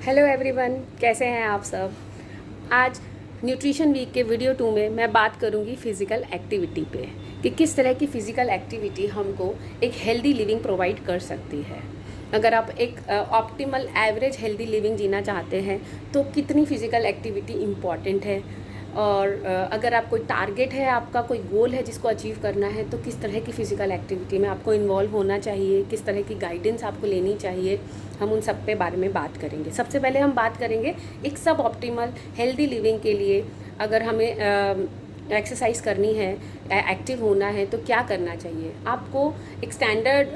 Hello everyone, कैसे हैं आप सब। आज न्यूट्रिशन वीक के वीडियो 2 में मैं बात करूंगी फ़िज़िकल एक्टिविटी पे कि किस तरह की फ़िज़िकल एक्टिविटी हमको एक हेल्दी लिविंग प्रोवाइड कर सकती है। अगर आप एक ऑप्टिमल एवरेज हेल्दी लिविंग जीना चाहते हैं तो कितनी फ़िज़िकल एक्टिविटी इम्पॉर्टेंट है, और अगर आप कोई टारगेट है, आपका कोई गोल है जिसको अचीव करना है, तो किस तरह की फ़िज़िकल एक्टिविटी में आपको इन्वॉल्व होना चाहिए, किस तरह की गाइडेंस आपको लेनी चाहिए, हम उन सब पे बारे में बात करेंगे। सबसे पहले हम बात करेंगे एक सब ऑप्टिमल हेल्दी लिविंग के लिए अगर हमें एक्सरसाइज करनी है, एक्टिव होना है, तो क्या करना चाहिए। आपको एक स्टैंडर्ड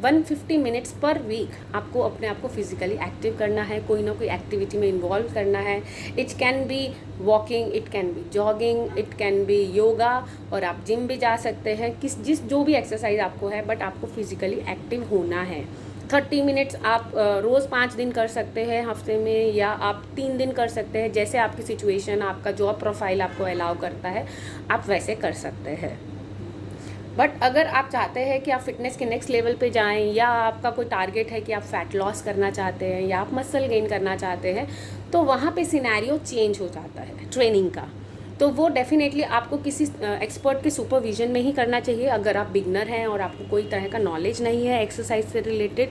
150 मिनट्स पर वीक आपको अपने आप को फिज़िकली एक्टिव करना है, कोई ना कोई एक्टिविटी में इन्वॉल्व करना है। It can be walking, it can B jogging, it can B yoga, और आप जिम भी जा सकते हैं। जो भी एक्सरसाइज आपको है, बट आपको फिज़िकली एक्टिव होना है। 30 मिनट्स आप रोज़ 5 दिन कर सकते हैं हफ्ते में, या आप 3 दिन कर सकते हैं, जैसे आपकी सिचुएशन, आपका जॉब प्रोफाइल आपको अलाउ करता है, आप वैसे कर सकते हैं। बट अगर आप चाहते हैं कि आप फिटनेस के नेक्स्ट लेवल पे जाएं, या आपका कोई टारगेट है कि आप फैट लॉस करना चाहते हैं, या आप मसल गेन करना चाहते हैं, तो वहाँ पे सिनेरियो चेंज हो जाता है ट्रेनिंग का। तो वो डेफिनेटली आपको किसी एक्सपर्ट के सुपरविजन में ही करना चाहिए। अगर आप बिगनर हैं और आपको कोई तरह का नॉलेज नहीं है एक्सरसाइज से रिलेटेड,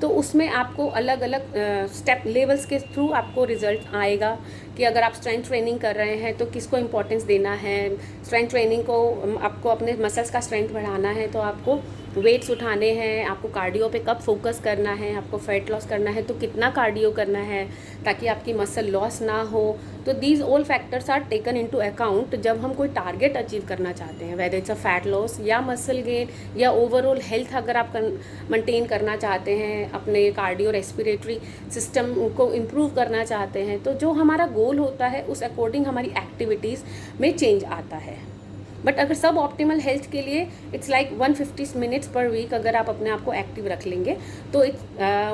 तो उसमें आपको अलग अलग स्टेप लेवल्स के थ्रू आपको रिजल्ट आएगा कि अगर आप स्ट्रेंथ ट्रेनिंग कर रहे हैं तो किसको इम्पोर्टेंस देना है। स्ट्रेंथ ट्रेनिंग को आपको अपने मसल्स का स्ट्रेंथ बढ़ाना है तो आपको वेट्स उठाने हैं, आपको कार्डियो पे कब फोकस करना है, आपको फैट लॉस करना है तो कितना कार्डियो करना है ताकि आपकी मसल लॉस ना हो। तो these all factors are taken into account जब हम कोई टारगेट अचीव करना चाहते हैं, whether it's a fat loss या मसल गेन या ओवरऑल हेल्थ। अगर आप मेंटेन करना चाहते हैं, अपने कार्डियो रेस्पिरेटरी सिस्टम को इम्प्रूव करना चाहते हैं, तो जो हमारा गोल होता है उस अकॉर्डिंग हमारी एक्टिविटीज़ में चेंज आता है। बट अगर सब ऑप्टिमल हेल्थ के लिए it's like 150 minutes per week अगर आप अपने आप को एक्टिव रख लेंगे तो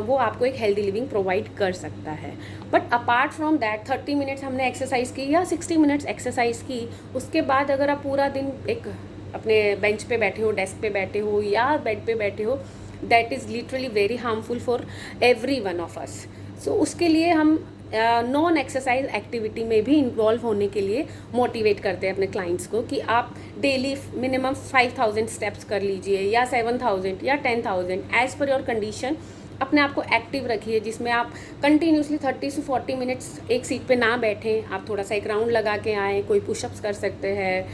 वो आपको एक हेल्दी लिविंग प्रोवाइड कर सकता है। But apart from that 30 minutes हमने एक्सरसाइज की या 60 मिनट्स एक्सरसाइज की, उसके बाद अगर आप पूरा दिन एक अपने बेंच पे बैठे हो, डेस्क पे बैठे हो या बेड पे बैठे हो, that is literally very harmful for every one of us. So उसके लिए हम नॉन एक्सरसाइज एक्टिविटी में भी इन्वॉल्व होने के लिए मोटिवेट करते हैं अपने क्लाइंट्स को कि आप डेली मिनिमम 5000 स्टेप्स कर लीजिए, या 7000 या 10000 एज पर योर कंडीशन। अपने आप को एक्टिव रखिए जिसमें आप कंटिन्यूसली 30 से 40 मिनट्स एक सीट पे ना बैठें, आप थोड़ा सा एक राउंड लगा के आएँ, कोई पुशअप्स कर सकते हैं।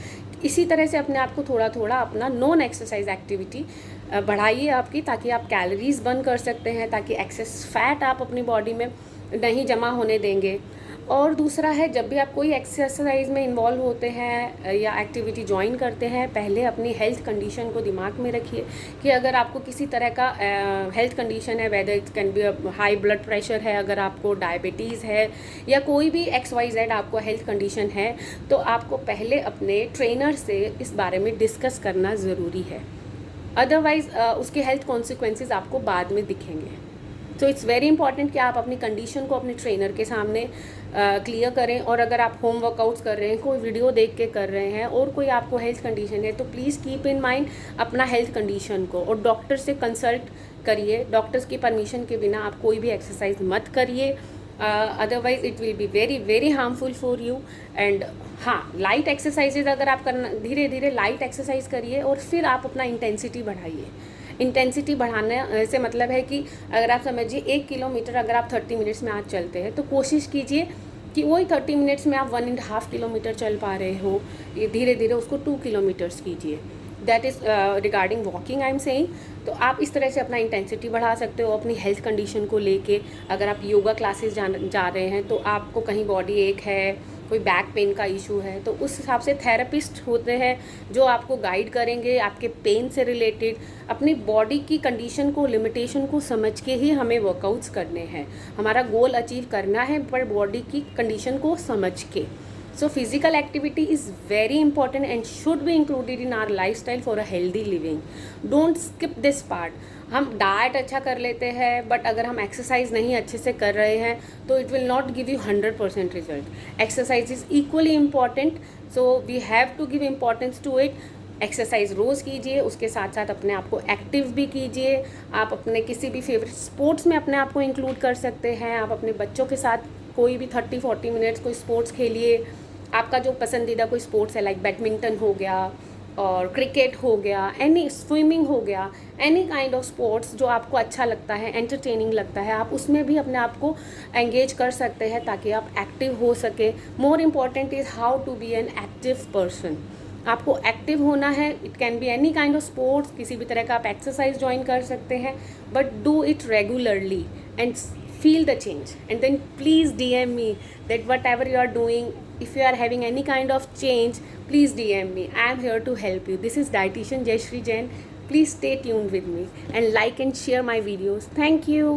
इसी तरह से अपने आप को थोड़ा थोड़ा अपना नॉन एक्सरसाइज एक्टिविटी बढ़ाइए आपकी, ताकि आप कैलोरीज बर्न कर सकते हैं, ताकि एक्सेस फैट आप अपनी बॉडी में नहीं जमा होने देंगे। और दूसरा है, जब भी आप कोई एक्सरसाइज में इन्वॉल्व होते हैं या एक्टिविटी ज्वाइन करते हैं, पहले अपनी हेल्थ कंडीशन को दिमाग में रखिए कि अगर आपको किसी तरह का हेल्थ कंडीशन है, whether it can B high blood pressure है, अगर आपको डायबिटीज़ है, या कोई भी XYZ आपको हेल्थ कंडीशन है, तो आपको पहले अपने ट्रेनर से इस बारे में डिस्कस करना ज़रूरी है। अदरवाइज़ उसके हेल्थ कॉन्सिक्वेंसेस आपको बाद में दिखेंगे। तो इट्स वेरी इंपॉर्टेंट कि आप अपनी कंडीशन को अपने ट्रेनर के सामने क्लियर करें। और अगर आप होम वर्कआउट्स कर रहे हैं, कोई वीडियो देख के कर रहे हैं, और कोई आपको हेल्थ कंडीशन है, तो प्लीज़ कीप इन माइंड अपना हेल्थ कंडीशन को, और डॉक्टर से कंसल्ट करिए। डॉक्टर्स की परमिशन के बिना आप कोई भी एक्सरसाइज मत करिए, otherwise it will be very very harmful for you. And हाँ, लाइट एक्सरसाइजेज अगर आप करना, धीरे धीरे लाइट एक्सरसाइज करिए और फिर आप अपना इंटेंसिटी बढ़ाइए। इंटेंसिटी बढ़ाने से मतलब है कि अगर आप समझिए 1 किलोमीटर अगर आप 30 मिनट्स में आज चलते हैं, तो कोशिश कीजिए कि वही 30 मिनट्स में आप 1.5 किलोमीटर चल पा रहे हो। ये धीरे धीरे उसको 2 किलोमीटर्स कीजिए। That is regarding walking I am saying. तो आप इस तरह से अपना इंटेंसिटी बढ़ा सकते हो अपनी हेल्थ कंडीशन को लेके। अगर आप योगा क्लासेस जा रहे हैं, तो आपको कहीं बॉडी एक है, कोई बैक पेन का इशू है, तो उस हिसाब से थेरेपिस्ट होते हैं जो आपको गाइड करेंगे आपके पेन से रिलेटेड। अपनी बॉडी की कंडीशन को, लिमिटेशन को समझ के ही हमें वर्कआउट्स करने हैं। हमारा गोल अचीव करना है पर बॉडी की कंडीशन को समझ के। So physical activity is very important and should be included in our lifestyle for a healthy living. Don't skip this part. हम डाइट अच्छा कर लेते हैं, बट अगर हम एक्सरसाइज नहीं अच्छे से कर रहे हैं तो it will not give you 100% result. Exercise is equally important, so we have to give importance to it. Exercise रोज़ कीजिए, उसके साथ साथ अपने आप को एक्टिव भी कीजिए। आप अपने किसी भी फेवरेट स्पोर्ट्स में अपने आप को इंक्लूड कर सकते हैं। आप अपने बच्चों के साथ कोई भी 30-40 मिनट्स कोई स्पोर्ट्स खेलिए। आपका जो पसंदीदा कोई स्पोर्ट्स है, लाइक बैडमिंटन हो गया और क्रिकेट हो गया, एनी स्विमिंग हो गया, एनी काइंड ऑफ स्पोर्ट्स जो आपको अच्छा लगता है, एंटरटेनिंग लगता है, आप उसमें भी अपने आप को एंगेज कर सकते हैं ताकि आप एक्टिव हो सके। More important is how to be an active person. आपको एक्टिव होना है, it can be any kind of sports, किसी भी तरह का आप एक्सरसाइज ज्वाइन कर सकते हैं, but do it regularly and feel the change, and then please DM me that whatever you are doing, if you are having any kind of change, please DM me. I am here to help you. This is dietitian Jayashree Jain. Please stay tuned with me and like and share my videos. Thank you.